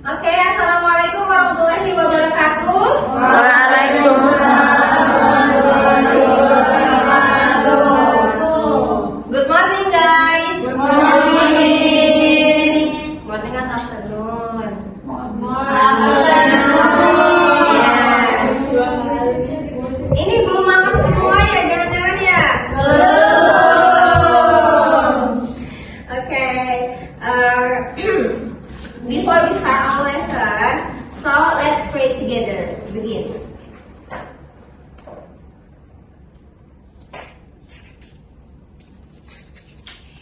Oke, assalamualaikum warahmatullahi wabarakatuh. Waalaikumsalam warahmatullahi wabarakatuh. Good morning, guys. Good morning. Morning atau afternoon? Yes. Ini belum makan semua ya, jangan-jangan ya? Okay. Before we start our lesson, so let's pray together. Begin.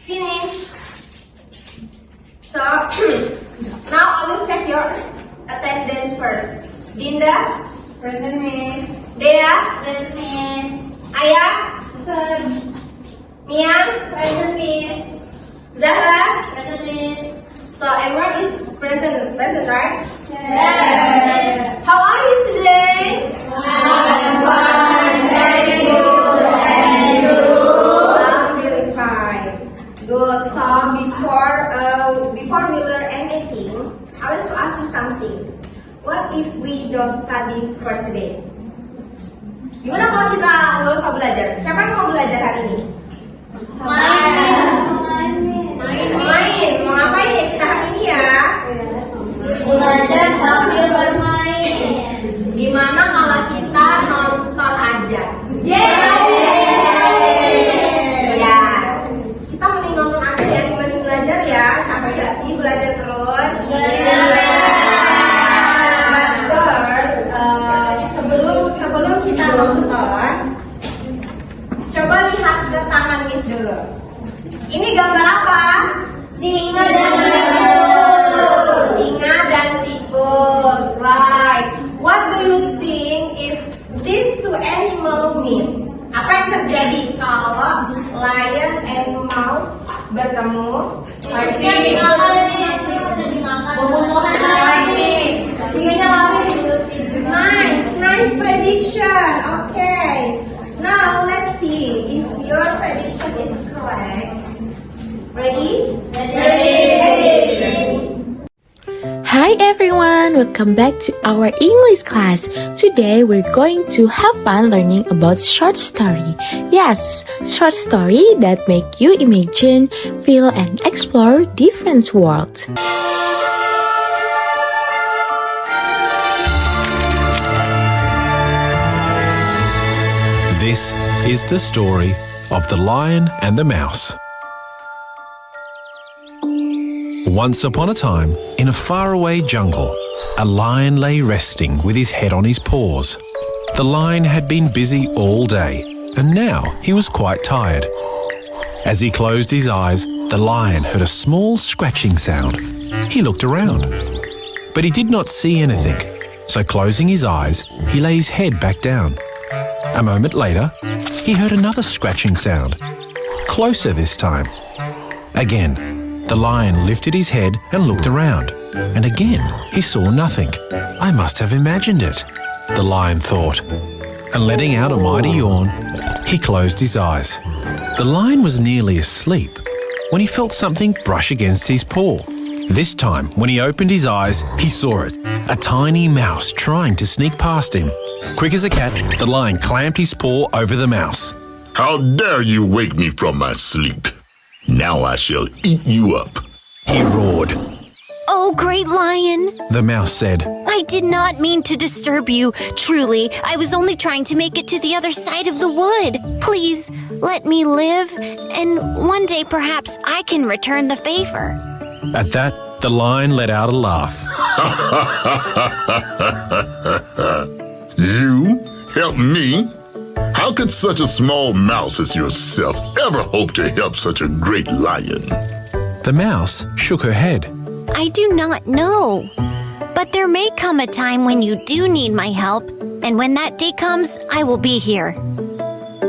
Finish. So now I will check your attendance first. Dinda, Present, Miss. Dea, Present, Miss. Ayah, Present. Mian, Present, Miss. Zahra. Present, Miss. So everyone is present, right? Yes. How are you today? I'm fine, thank you. And you? I'm really fine. Good. So before we learn anything, I want to ask you something. What if we don't study first day? Gimana kalau kita nggak usah belajar? Siapa yang mau belajar hari ini? Main. Mau ngapain ya kita hari ini ya? Belajar sambil bermain. Gimana kalau kita nonton aja? Ya, kita mending nonton aja ya dibanding belajar ya. Capek gak sih belajar terus? But first, sebelum kita nonton, coba lihat ke tangan Miss dulu. Ini gambar apa? Singa dan tikus. Singa dan tikus, right? What do you think if these two animal meet? Apa yang terjadi kalau lion and mouse bertemu? Bermusuhan lagi. Singanya lari. Nice prediction. Okay. Now let's see if your prediction is correct. Ready? Hi everyone, welcome back to our English class. Today we're going to have fun learning about short story. Yes, short story that make you imagine, feel and explore different worlds. This is the story of the Lion and the Mouse. Once upon a time, in a faraway jungle, a lion lay resting with his head on his paws. The lion had been busy all day, and now he was quite tired. As he closed his eyes, the lion heard a small scratching sound. He looked around, but he did not see anything, so closing his eyes, he lay his head back down. A moment later, he heard another scratching sound, closer this time. Again, the lion lifted his head and looked around, and again he saw nothing. I must have imagined it, the lion thought, and letting out a mighty yawn, he closed his eyes. The lion was nearly asleep when he felt something brush against his paw. This time, when he opened his eyes, he saw it, a tiny mouse trying to sneak past him. Quick as a cat, the lion clamped his paw over the mouse. How dare you wake me from my sleep? Now I shall eat you up. He roared. Oh, great lion! The mouse said, I did not mean to disturb you. Truly, I was only trying to make it to the other side of the wood. Please, let me live, and one day perhaps I can return the favor. At that, the lion let out a laugh. You help me? How could such a small mouse as yourself ever hope to help such a great lion? The mouse shook her head. I do not know. But there may come a time when you do need my help, and when that day comes, I will be here.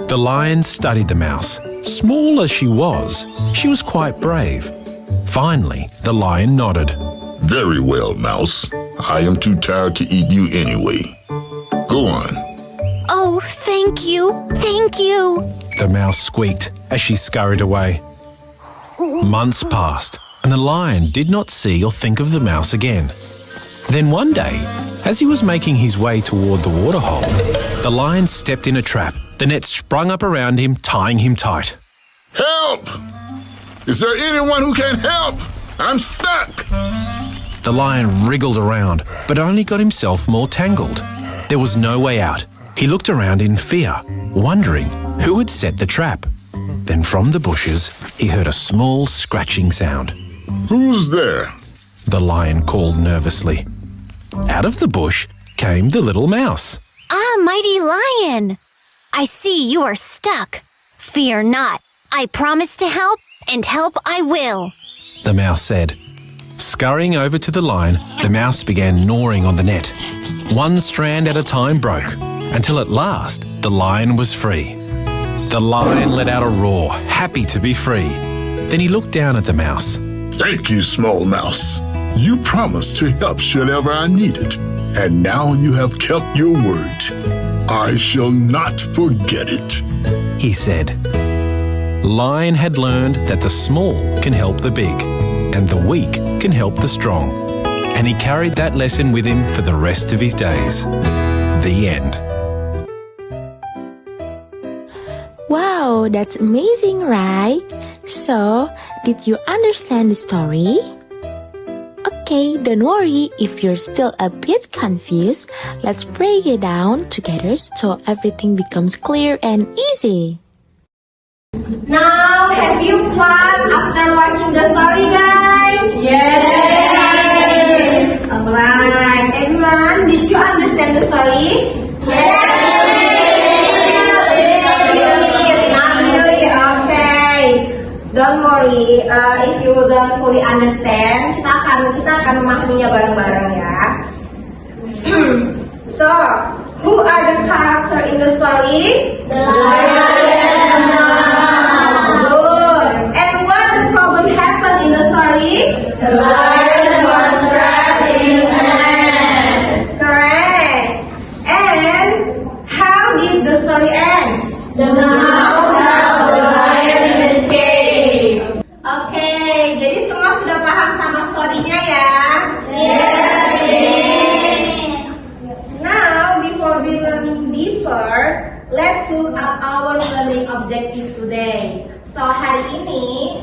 The lion studied the mouse. Small as she was quite brave. Finally, the lion nodded. Very well, mouse. I am too tired to eat you anyway. Go on. Oh, thank you. Thank you. The mouse squeaked as she scurried away. Months passed, and the lion did not see or think of the mouse again. Then one day, as he was making his way toward the waterhole, the lion stepped in a trap. The net sprung up around him, tying him tight. Help! Is there anyone who can help? I'm stuck! The lion wriggled around, but only got himself more tangled. There was no way out. He looked around in fear, wondering who had set the trap. Then from the bushes, he heard a small scratching sound. Who's there? The lion called nervously. Out of the bush came the little mouse. Ah, mighty lion! I see you are stuck. Fear not. I promise to help, and help I will. The mouse said. Scurrying over to the lion, the mouse began gnawing on the net. One strand at a time broke, until at last the lion was free. The lion let out a roar, happy to be free. Then he looked down at the mouse. Thank you, small mouse. You promised to help should ever I need it, and now you have kept your word. I shall not forget it, He said. Lion had learned that the small can help the big, and the weak can help the strong. And he carried that lesson with him for the rest of his days. The end. Wow, that's amazing, right? So, did you understand the story? Okay, don't worry if you're still a bit confused. Let's break it down together so everything becomes clear and easy. Now, have you fun after watching the story, guys? Yes! Alright, everyone, did you understand the story? Not really, okay. Don't worry, if you don't fully understand, kita akan memahaminya bareng-bareng ya. So, who are the character in the story? The lion! Good. And what the problem happened in the story? The lion was trapped in a net. Correct. And how did the story end? The mouse helped the lion escape. Oke, jadi semua sudah paham sama story-nya ya? Now, before we learning deeper, let's look at our learning objective today. So, hari ini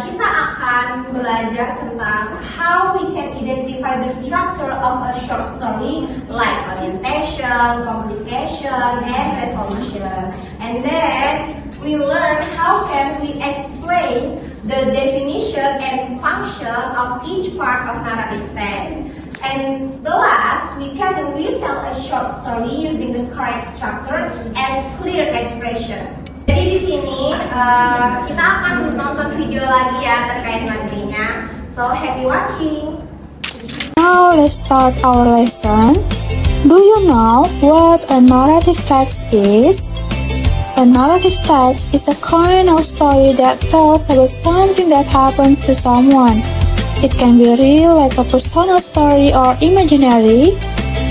kita akan belajar tentang how we can identify the structure of a short story like orientation, communication, and resolution. And then, we learn how can we explain the definition and function of each part of narrative text. And the last, we can retell a short story using the correct structure and clear expression. Jadi di sini kita akan nonton video lagi ya terkait materinya. So happy watching. Now let's start our lesson. Do you know what a narrative text is? A narrative text is a kind of story that tells about something that happens to someone. It can be real, like a personal story, or imaginary,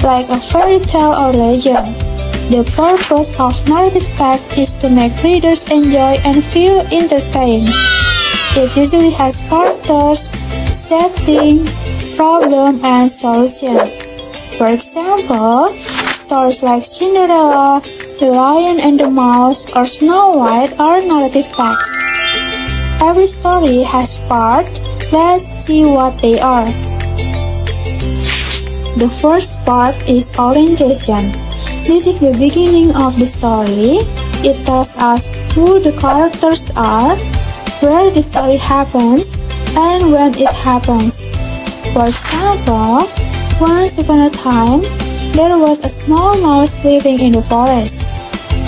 like a fairy tale or legend. The purpose of narrative text is to make readers enjoy and feel entertained. It usually has characters, setting, problem, and solution. For example, stories like Cinderella, The Lion and the Mouse, or Snow White are narrative texts. Every story has parts. Let's see what they are. The first part is orientation. This is the beginning of the story. It tells us who the characters are, where the story happens, and when it happens. For example, once upon a time, there was a small mouse living in the forest.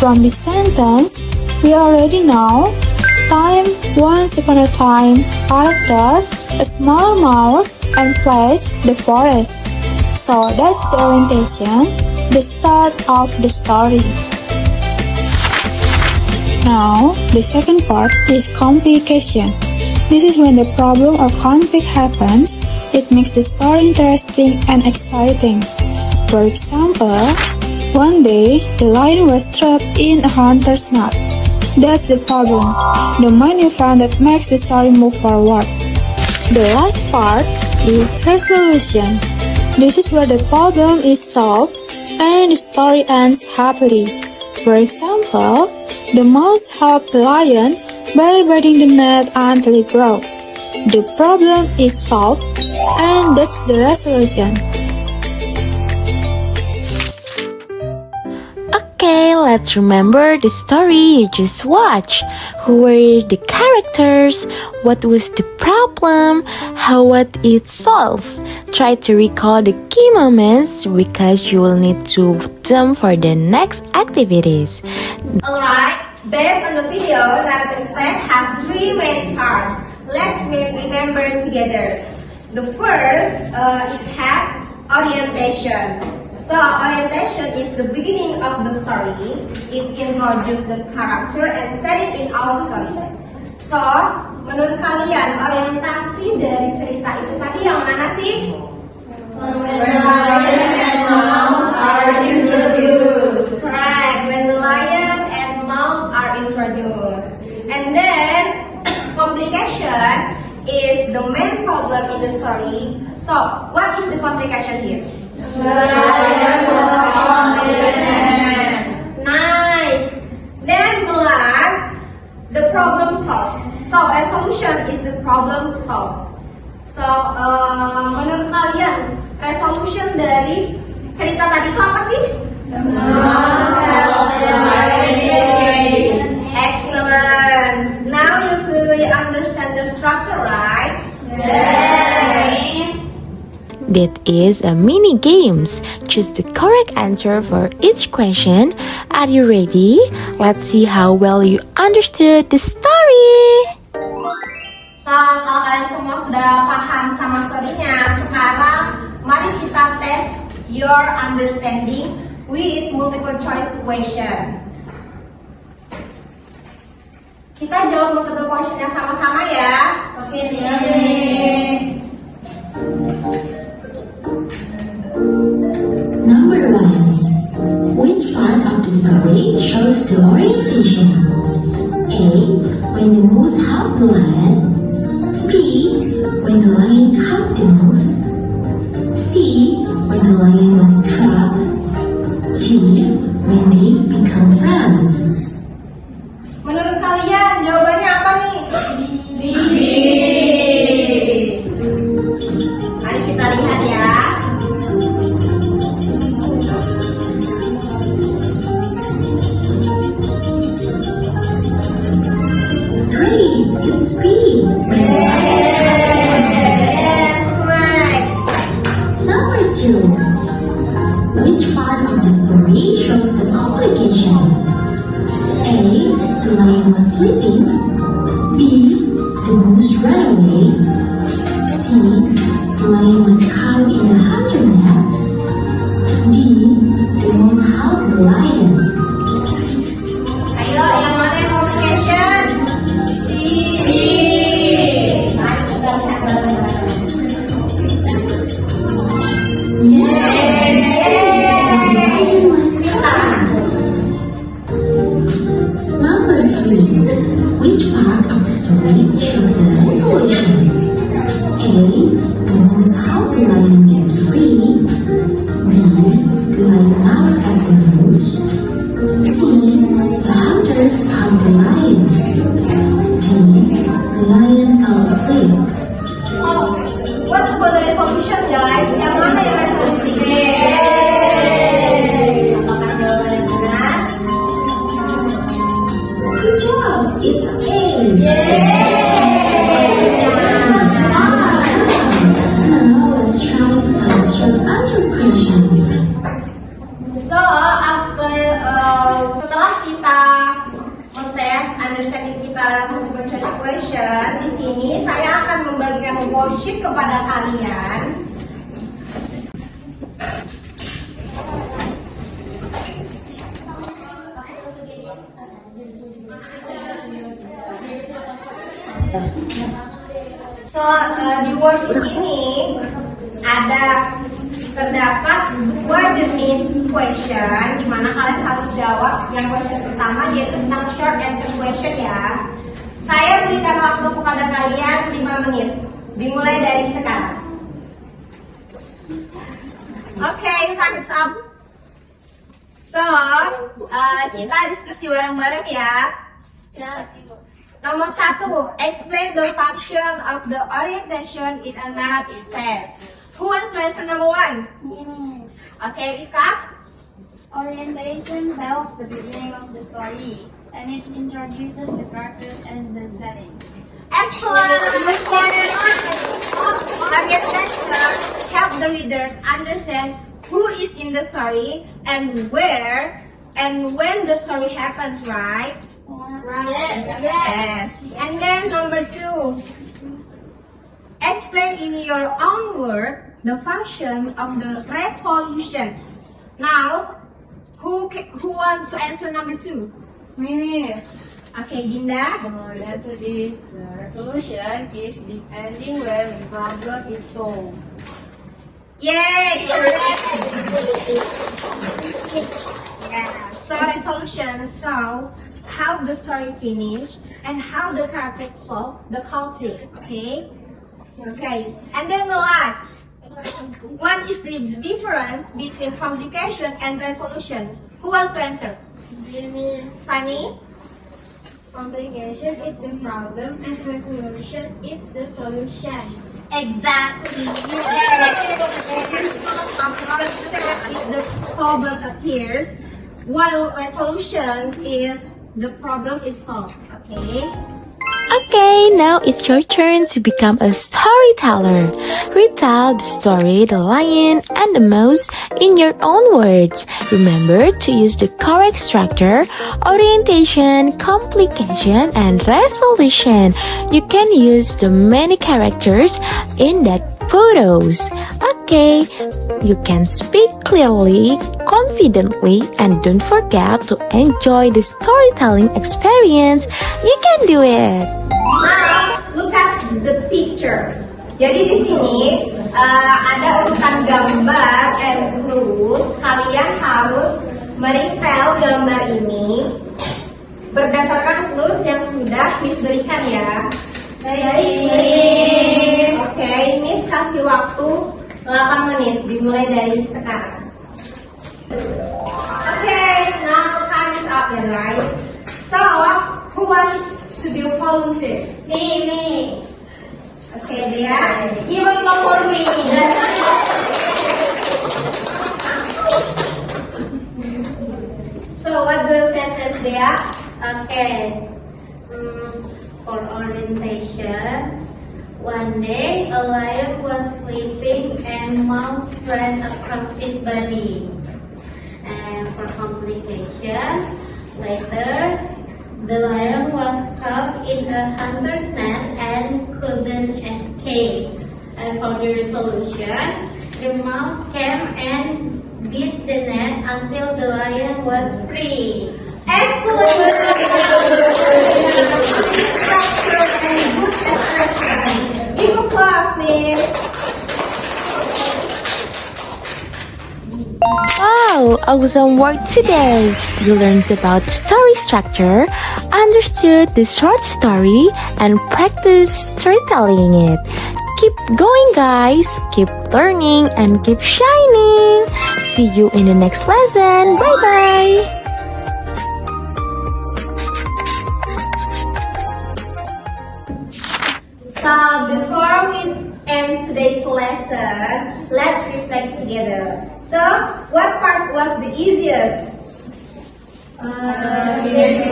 From this sentence, we already know time, once upon a time, character, a small mouse, and place, the forest. So that's the orientation, the start of the story. Now, the second part is complication. This is when the problem or conflict happens. It makes the story interesting and exciting. For example, one day, the lion was trapped in a hunter's net. That's the problem, the main event that makes the story move forward. The last part is resolution. This is where the problem is solved and the story ends happily. For example, the mouse helped the lion by biting the net until it broke. The problem is solved, and that's the resolution. Okay, let's remember the story you just watched. Who were the characters? What was the problem? How was it solved? Try to recall the key moments because you will need to put them for the next activities. Alright, based on the video, narrative fact has 3 main parts. Let's remember together. The first, it had orientation. So, orientation is the beginning of the story. It introduces the character and set it in our story. So, menurut kalian, orientasi dari cerita itu tadi yang mana sih? When the lion and mouse are introduced. Correct, when the lion and mouse are introduced. And then, complication is the main problem in the story. So, what is the complication here? The lion was on the net. Nice. Then the last, the problem solved. So resolution is the problem solved. So menurut kalian resolution dari cerita tadi itu apa sih? The mouse helped the lion escape. Excellent. Now you clearly understand the structure, right? Yes. That is a mini games. Choose the correct answer for each question. Are you ready? Let's see how well you understood the story. So kalau kalian semua sudah paham sama story-nya, sekarang mari kita tes your understanding with multiple choice question. Kita jawab multiple question-nya sama-sama ya. Oke, nih. Number 1. Which part of the story shows the orientation? A. When the mouse helped the lion. B. When the lion caught the mouse. C. When the lion was trapped. D. When they become friends. Menurut kalian jawabannya apa nih? B. Mari kita lihat ya. Great, it's B. When the lion Yes, correct. Number 2. Which part of the story shows the complication? A. The lion was sleeping. B. The mouse ran away. C. The lion was caught in a hunter net. D. The mouse helped the lion. Ayo, yang mana yang complication? Mari kita lihat bareng-bareng. Yes. The lion was trapped. Number 3. Which part of the story shows the resolution? A. The mouse helped the lion get free. B. The lion laughed at the mouse. C. The hunters caught the lion. D. The lion fell asleep. Oh, what's for the resolution guys? Yang mana yang resolusi? Apakah jawabannya benar? Good job, it's A. Now let's try some short answer question. So, setelah kita tes understanding kita multiple choice question, di sini saya akan membagikan worksheet kepada kalian. So, di worksheet ini terdapat 2 jenis question di mana kalian harus jawab. Yang question pertama yaitu tentang short answer question ya. Saya berikan waktu kepada kalian 5 menit. Dimulai dari sekarang. Okay, time's up. So, kita diskusi bareng-bareng ya. Nomor 1, explain the function of the orientation in a narrative text. Who wants to answer number 1? Okay, Rika? Orientation tells the beginning of the story, and it introduces the characters and the setting. Excellent! Orientation help the readers understand who is in the story and where and when the story happens, right? Yes. And then number 2, explain in your own word the function of the resolutions. Now, who wants to answer number 2? Miss, Okay, Dinda. the answer is resolution is the ending where the problem is solved. Yay! So resolution, so how the story finish and how the characters solve the conflict. Okay. Okay. And then the last. What is the difference between complication and resolution? Who wants to answer? Funny? Complication is the problem and resolution is the solution. Exactly. The problem appears, while resolution is the problem is solved. Okay. Okay, now it's your turn to become a storyteller. Retell the story, The Lion and the Mouse in your own words. Remember to use the correct structure, orientation, complication, and resolution. You can use the many characters in that photos. Okay, you can speak clearly, confidently, and don't forget to enjoy the storytelling experience. You can do it. Now, look at the picture. Jadi di sini ada urutan gambar and clues. Kalian harus meritel gambar ini berdasarkan clues yang sudah Miss berikan ya. Baik. Oke, Miss kasih waktu 8 menit dimulai dari sekarang. Okay, now time is up ya guys. So, who wants to be a volunteer? Me. Okay, Dea. You will go for me. So, what the sentence, Dea? Okay. For orientation, one day a lion was sleeping and mouse ran across his body. And for complication, later the lion was caught in a hunter's net and couldn't escape. And for the resolution, the mouse came and beat the net until the lion was free. Excellent! Give applause, Miss. Wow, awesome work today! You learned about story structure, understood the short story, and practiced storytelling it. Keep going, guys! Keep learning and keep shining! See you in the next lesson. Bye-bye! So, before we end today's lesson, let's reflect together. So, what part was the easiest? Okay.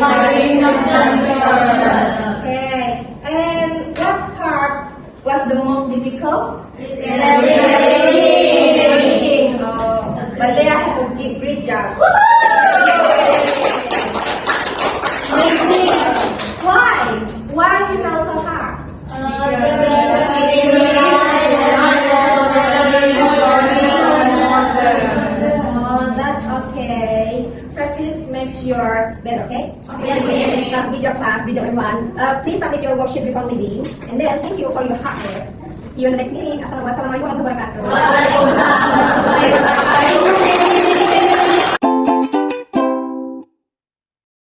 And what part was the most difficult? Reading. Oh, but they have a great job. Why? Why you felt so hard? Oh, that's okay. Practice makes your better, okay? Yes. Good job, class. Good job, everyone. Please submit your worksheet before leaving. And then, thank you for your hard work. See you in the next meeting. Assalamualaikum warahmatullahi wabarakatuh.